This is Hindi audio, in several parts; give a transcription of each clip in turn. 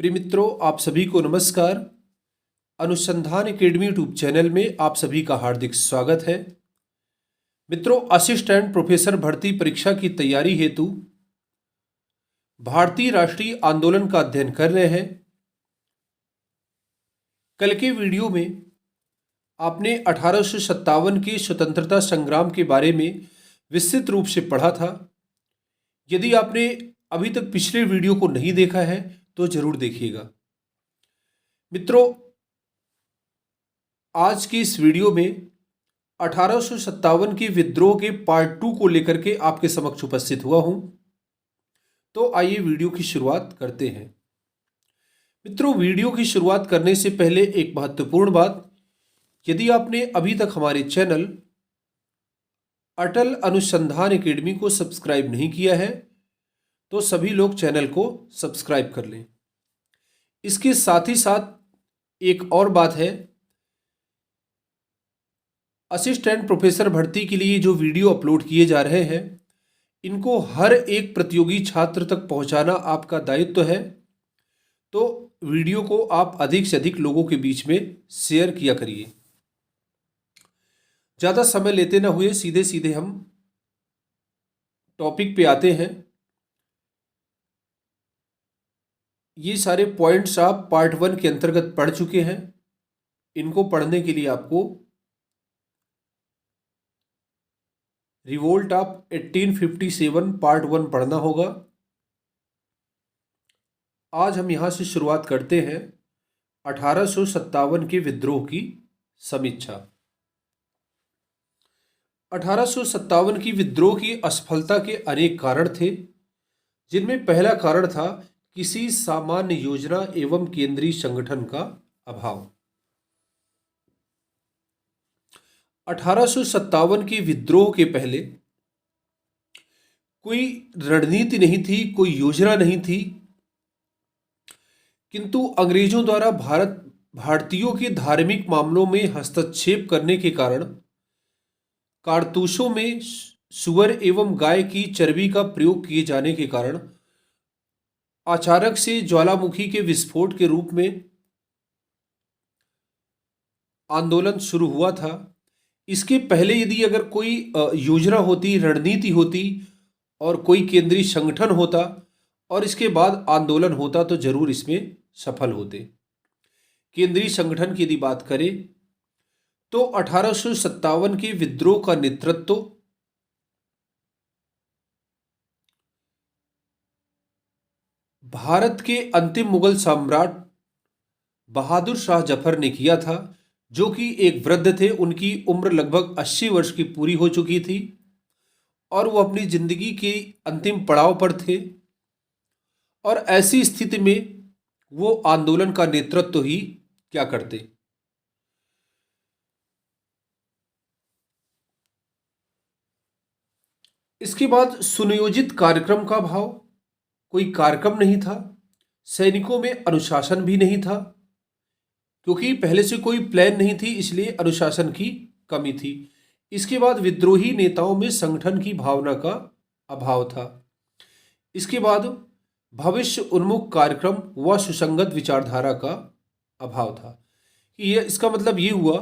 प्रिय मित्रों, आप सभी को नमस्कार। अनुसंधान एकेडमी यूट्यूब चैनल में आप सभी का हार्दिक स्वागत है। मित्रों, असिस्टेंट प्रोफेसर भर्ती परीक्षा की तैयारी हेतु भारतीय राष्ट्रीय आंदोलन का अध्ययन कर रहे हैं। कल के वीडियो में आपने 1857 के स्वतंत्रता संग्राम के बारे में विस्तृत रूप से पढ़ा था। यदि आपने अभी तक पिछले वीडियो को नहीं देखा है तो जरूर देखिएगा। मित्रों, आज की इस वीडियो में 1857 के विद्रोह के पार्ट 2 को लेकर के आपके समक्ष उपस्थित हुआ हूं। तो आइए वीडियो की शुरुआत करते हैं। मित्रों, वीडियो की शुरुआत करने से पहले एक महत्वपूर्ण बात, यदि आपने अभी तक हमारे चैनल अटल अनुसंधान एकेडमी को सब्सक्राइब नहीं किया है तो सभी लोग चैनल को सब्सक्राइब कर लें। इसके साथ ही साथ एक और बात है, असिस्टेंट प्रोफेसर भर्ती के लिए जो वीडियो अपलोड किए जा रहे हैं इनको हर एक प्रतियोगी छात्र तक पहुंचाना आपका दायित्व है। तो वीडियो को आप अधिक से अधिक लोगों के बीच में शेयर किया करिए। ज़्यादा समय लेते ना हुए सीधे सीधे हम टॉपिक पे आते हैं। ये सारे पॉइंट्स आप पार्ट 1 के अंतर्गत पढ़ चुके हैं। इनको पढ़ने के लिए आपको रिवोल्ट ऑफ 1857 पार्ट 1 पढ़ना होगा। आज हम यहां से शुरुआत करते हैं 1857 के विद्रोह की समीक्षा। 1857 की विद्रोह की असफलता के अनेक कारण थे, जिनमें पहला कारण था किसी सामान्य योजना एवं केंद्रीय संगठन का अभाव। 1857 के विद्रोह के पहले कोई रणनीति नहीं थी, कोई योजना नहीं थी, किंतु अंग्रेजों द्वारा भारतीयों के धार्मिक मामलों में हस्तक्षेप करने के कारण कारतूसों में सुअर एवं गाय की चर्बी का प्रयोग किए जाने के कारण अचानक से ज्वालामुखी के विस्फोट के रूप में आंदोलन शुरू हुआ था। इसके पहले यदि अगर कोई योजना होती, रणनीति होती और कोई केंद्रीय संगठन होता और इसके बाद आंदोलन होता तो जरूर इसमें सफल होते। केंद्रीय संगठन की यदि बात करें तो 1857 के विद्रोह का नेतृत्व भारत के अंतिम मुगल सम्राट बहादुर शाह जफर ने किया था, जो कि एक वृद्ध थे। उनकी उम्र लगभग 80 वर्ष की पूरी हो चुकी थी और वो अपनी जिंदगी के अंतिम पड़ाव पर थे। और ऐसी स्थिति में वो आंदोलन का नेतृत्व ही क्या करते। इसके बाद सुनियोजित कार्यक्रम का अभाव, कोई कार्यक्रम नहीं था। सैनिकों में अनुशासन भी नहीं था, क्योंकि पहले से कोई प्लान नहीं थी, इसलिए अनुशासन की कमी थी। इसके बाद विद्रोही नेताओं में संगठन की भावना का अभाव था। इसके बाद भविष्य उन्मुख कार्यक्रम व सुसंगत विचारधारा का अभाव था। इसका मतलब ये हुआ,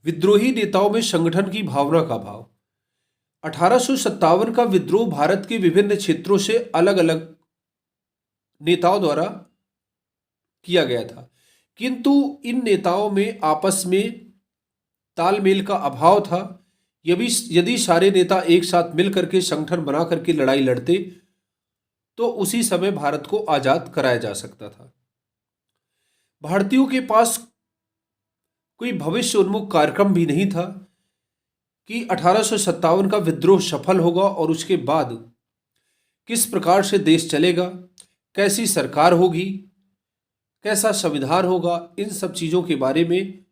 विद्रोही नेताओं में संगठन की भावना का अभाव। 1857 का विद्रोह भारत के विभिन्न क्षेत्रों से अलग अलग नेताओं द्वारा किया गया था, किंतु इन नेताओं में आपस में तालमेल का अभाव था। यदि सारे नेता एक साथ मिल करके संगठन बना करके लड़ाई लड़ते तो उसी समय भारत को आजाद कराया जा सकता था। भारतीयों के पास कोई भविष्य उन्मुख कार्यक्रम भी नहीं था कि 1857 का विद्रोह सफल होगा और उसके बाद किस प्रकार से देश चलेगा, कैसी सरकार होगी, कैसा संविधान होगा। इन सब चीज़ों के बारे में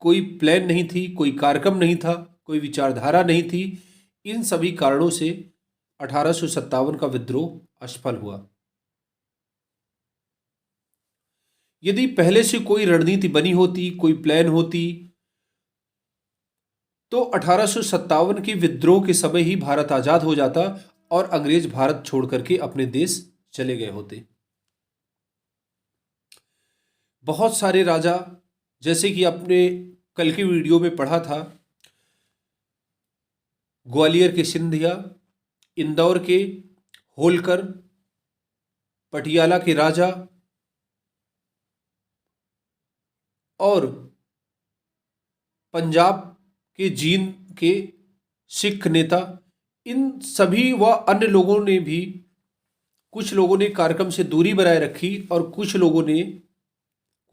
कोई प्लान नहीं थी, कोई कार्यक्रम नहीं था, कोई विचारधारा नहीं थी। इन सभी कारणों से 1857 का विद्रोह असफल हुआ। यदि पहले से कोई रणनीति बनी होती, कोई प्लान होती, तो 1857 के विद्रोह के समय ही भारत आजाद हो जाता और अंग्रेज भारत छोड़ करके अपने देश चले गए होते। बहुत सारे राजा, जैसे कि आपने कल की वीडियो में पढ़ा था, ग्वालियर के सिंधिया, इंदौर के होलकर, पटियाला के राजा और पंजाब के जींद के सिख नेता, इन सभी व अन्य लोगों ने भी, कुछ लोगों ने कार्यक्रम से दूरी बनाए रखी और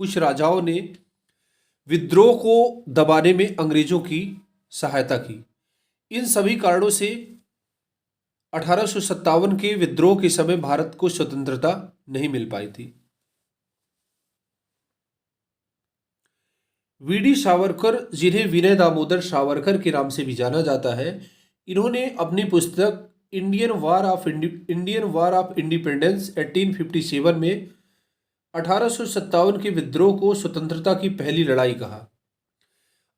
कुछ राजाओं ने विद्रोह को दबाने में अंग्रेजों की सहायता की। इन सभी कारणों से 1857 के विद्रोह के समय भारत को स्वतंत्रता नहीं मिल पाई थी। वीडी सावरकर, जिन्हें विनय दामोदर सावरकर के नाम से भी जाना जाता है, इन्होंने अपनी पुस्तक इंडियन वार ऑफ इंडिपेंडेंस 1857 में 1857 के विद्रोह को स्वतंत्रता की पहली लड़ाई कहा।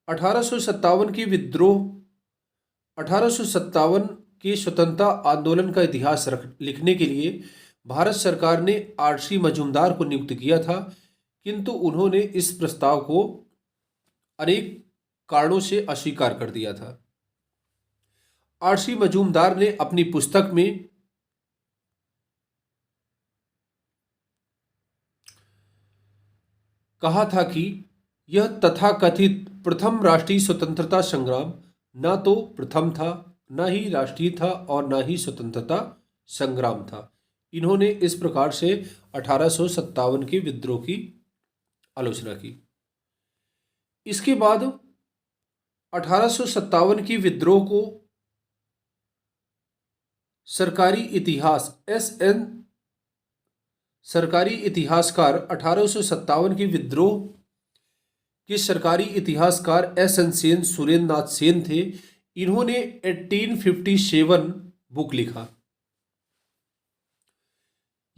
1857 के स्वतंत्रता आंदोलन का इतिहास लिखने के लिए भारत सरकार ने आर.सी. मजूमदार को नियुक्त किया था, किंतु उन्होंने इस प्रस्ताव को अनेक कारणों से अस्वीकार कर दिया था। आर.सी. मजूमदार ने अपनी पुस्तक में कहा था कि यह तथाकथित प्रथम राष्ट्रीय स्वतंत्रता संग्राम न तो प्रथम था, न ही राष्ट्रीय था और न ही स्वतंत्रता संग्राम था। इन्होंने इस प्रकार से 1857 के विद्रोह की आलोचना की। इसके बाद 1857 की विद्रोह को सरकारी इतिहासकार 1857 के विद्रोह के सरकारी इतिहासकार एस.एन. सेन, सुरेंद्र नाथ सेन थे। इन्होंने 1857 बुक लिखा।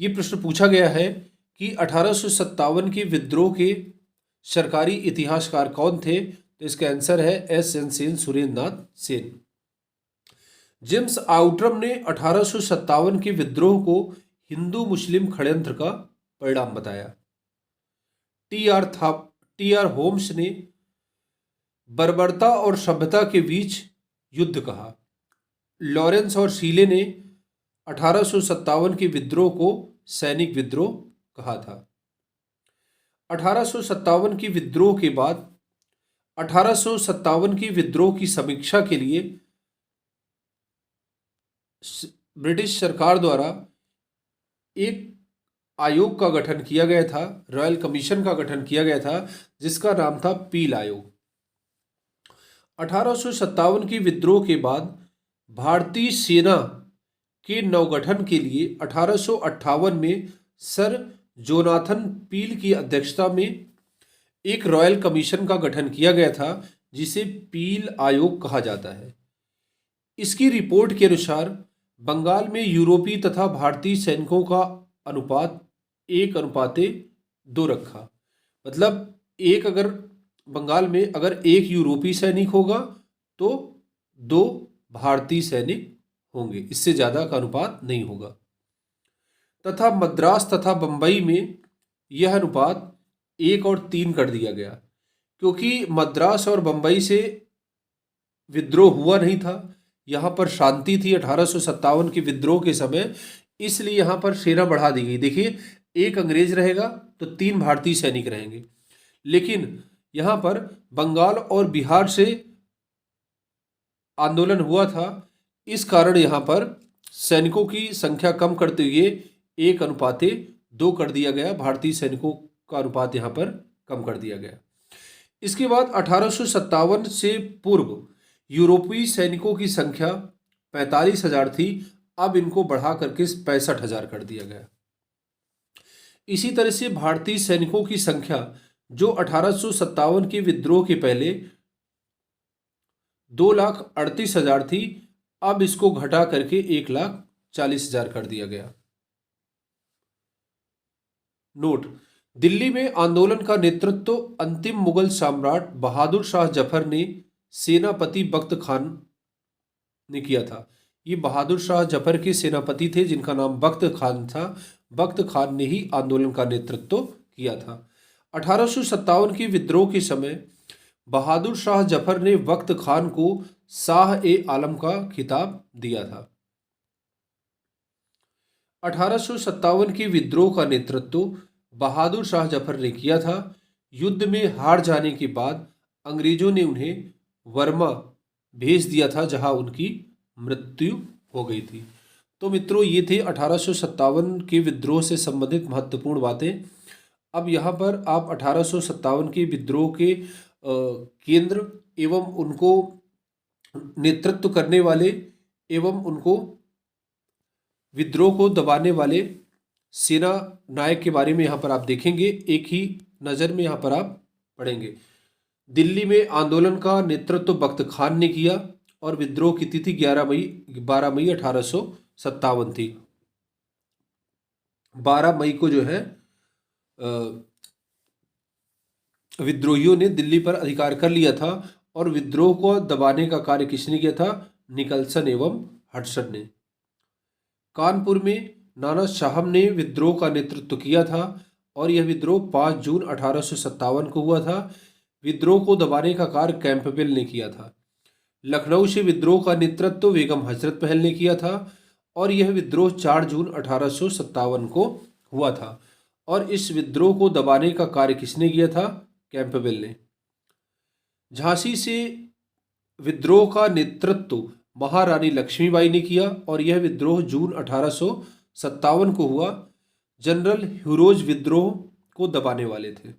ये प्रश्न पूछा गया है कि 1857 के विद्रोह के सरकारी इतिहासकार कौन थे, तो इसका आंसर है एस.एन. सेन, सुरेंद्र नाथ सेन। जेम्स आउट्रम ने 1857 के विद्रोह को हिंदू मुस्लिम षड्यंत्र का परिणाम बताया। टी.आर. होम्स ने बर्बरता और सभ्यता के बीच युद्ध कहा। लॉरेंस और शीले ने 1857 के विद्रोह को सैनिक विद्रोह कहा था। 1857 के विद्रोह के बाद 1857 के विद्रोह की समीक्षा के लिए ब्रिटिश सरकार द्वारा एक आयोग का गठन किया गया था, रॉयल कमीशन का गठन किया गया था, जिसका नाम था पील आयोग। 1857 के विद्रोह के बाद भारतीय सेना के नवगठन के लिए 1858 में सर जोनाथन पील की अध्यक्षता में एक रॉयल कमीशन का गठन किया गया था, जिसे पील आयोग कहा जाता है। इसकी रिपोर्ट के अनुसार बंगाल में यूरोपीय तथा भारतीय सैनिकों का अनुपात 1:2 रखा। मतलब अगर बंगाल में अगर 1 यूरोपीय सैनिक होगा तो 2 भारतीय सैनिक होंगे, इससे ज़्यादा का अनुपात नहीं होगा। तथा मद्रास तथा बंबई में यह अनुपात 1:3 कर दिया गया, क्योंकि मद्रास और बंबई से विद्रोह हुआ नहीं था, यहाँ पर शांति थी 1857 के विद्रोह के समय, इसलिए यहाँ पर सेना बढ़ा दी गई। देखिए, 1 अंग्रेज रहेगा तो 3 भारतीय सैनिक रहेंगे, लेकिन यहाँ पर बंगाल और बिहार से आंदोलन हुआ था, इस कारण यहाँ पर सैनिकों की संख्या कम करते हुए 1:2 कर दिया गया। भारतीय सैनिकों का अनुपात यहाँ पर कम कर दिया गया। इसके बाद 1857 से पूर्व यूरोपीय सैनिकों की संख्या 45,000 थी, अब इनको बढ़ा करके 65,000 कर दिया गया। इसी तरह से भारतीय सैनिकों की संख्या जो 1857 के विद्रोह के पहले 2,38,000 थी, अब इसको घटा करके 1,40,000 कर दिया गया। नोट: दिल्ली में आंदोलन का नेतृत्व अंतिम मुगल सम्राट बहादुर शाह जफर ने सेनापति बख्त खान ने किया था। ये बहादुर शाह जफर के सेनापति थे जिनका नाम बख्त खान था। बख्त खान ने ही आंदोलन का नेतृत्व किया था। 1857 के विद्रोह के समय बहादुर शाह जफर ने बख्त खान को शाह ए आलम का खिताब दिया था। 1857 के विद्रोह का नेतृत्व बहादुर शाह जफर ने किया था। युद्ध में हार जाने के बाद अंग्रेजों ने उन्हें वर्मा भेज दिया था, जहां उनकी मृत्यु हो गई थी। तो मित्रों, ये थे 1857 के विद्रोह से संबंधित महत्वपूर्ण बातें। अब यहाँ पर आप 1857 के विद्रोह के केंद्र एवं उनको नेतृत्व करने वाले एवं उनको विद्रोह को दबाने वाले सेना नायक के बारे में यहाँ पर आप देखेंगे। एक ही नज़र में यहाँ पर आप पढ़ेंगे। दिल्ली में आंदोलन का नेतृत्व बख्त खान ने किया और विद्रोह की तिथि 12 मई 1857 थी। 12 मई को जो है विद्रोहियों ने दिल्ली पर अधिकार कर लिया था और विद्रोह को दबाने का कार्य किसने किया था? निकलसन एवं हडसन ने। कानपुर में नाना साहब ने विद्रोह का नेतृत्व किया था और यह विद्रोह 5 जून 1857 को हुआ था। विद्रोह को दबाने का कार्य कैंपबेल ने किया था। लखनऊ से विद्रोह का नेतृत्व बेगम हजरत महल ने किया था और यह विद्रोह 4 जून 1857 को हुआ था और इस विद्रोह को दबाने का कार्य किसने किया था? कैंपबेल ने। झांसी से विद्रोह का नेतृत्व महारानी लक्ष्मीबाई ने किया और यह विद्रोह जून 1857 को हुआ। जनरल ह्यूरोज विद्रोह को दबाने वाले थे।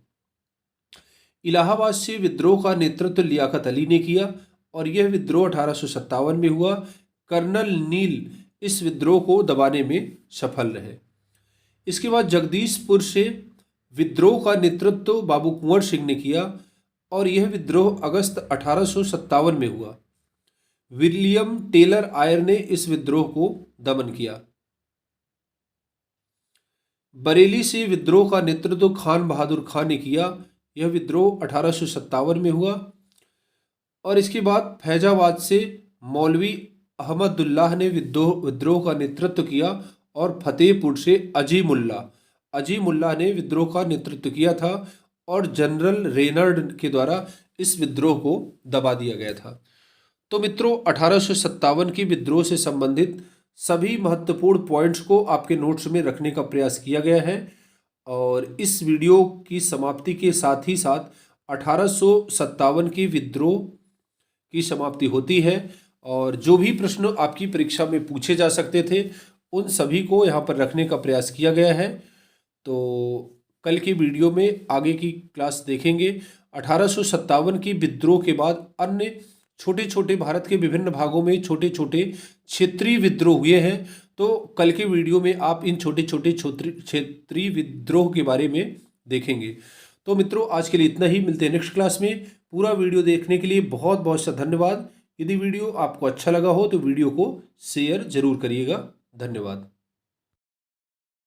इलाहाबाद से विद्रोह का नेतृत्व लियाकत अली ने किया और यह विद्रोह 1857 में हुआ। कर्नल नील इस विद्रोह को दबाने में सफल रहे। इसके बाद जगदीशपुर से विद्रोह का नेतृत्व बाबू कुंवर सिंह ने किया और यह विद्रोह अगस्त 1857 में हुआ। विलियम टेलर आयर ने इस विद्रोह को दमन किया। बरेली से विद्रोह का नेतृत्व खान बहादुर खान ने किया। यह विद्रोह 1857 में हुआ और इसके बाद फैजाबाद से मौलवी अहमदुल्लाह ने विद्रोह का नेतृत्व किया और फतेहपुर से अजीमुल्लाह ने विद्रोह का नेतृत्व किया था और जनरल रेनर्ड के द्वारा इस विद्रोह को दबा दिया गया था। तो मित्रों, 1857 की विद्रोह से संबंधित सभी महत्वपूर्ण पॉइंट्स को आपके नोट्स में रखने का प्रयास किया गया है और इस वीडियो की समाप्ति के साथ ही साथ 1857 की विद्रोह की समाप्ति होती है और जो भी प्रश्न आपकी परीक्षा में पूछे जा सकते थे उन सभी को यहाँ पर रखने का प्रयास किया गया है। तो कल की वीडियो में आगे की क्लास देखेंगे। 1857 की विद्रोह के बाद अन्य छोटे छोटे भारत के विभिन्न भागों में छोटे छोटे क्षेत्रीय विद्रोह हुए हैं। तो कल के वीडियो में आप इन छोटे छोटे क्षेत्रीय विद्रोह के बारे में देखेंगे। तो मित्रों, आज के लिए इतना ही। मिलते हैं नेक्स्ट क्लास में। पूरा वीडियो देखने के लिए बहुत बहुत सा धन्यवाद। यदि वीडियो आपको अच्छा लगा हो तो वीडियो को शेयर जरूर करिएगा। धन्यवाद।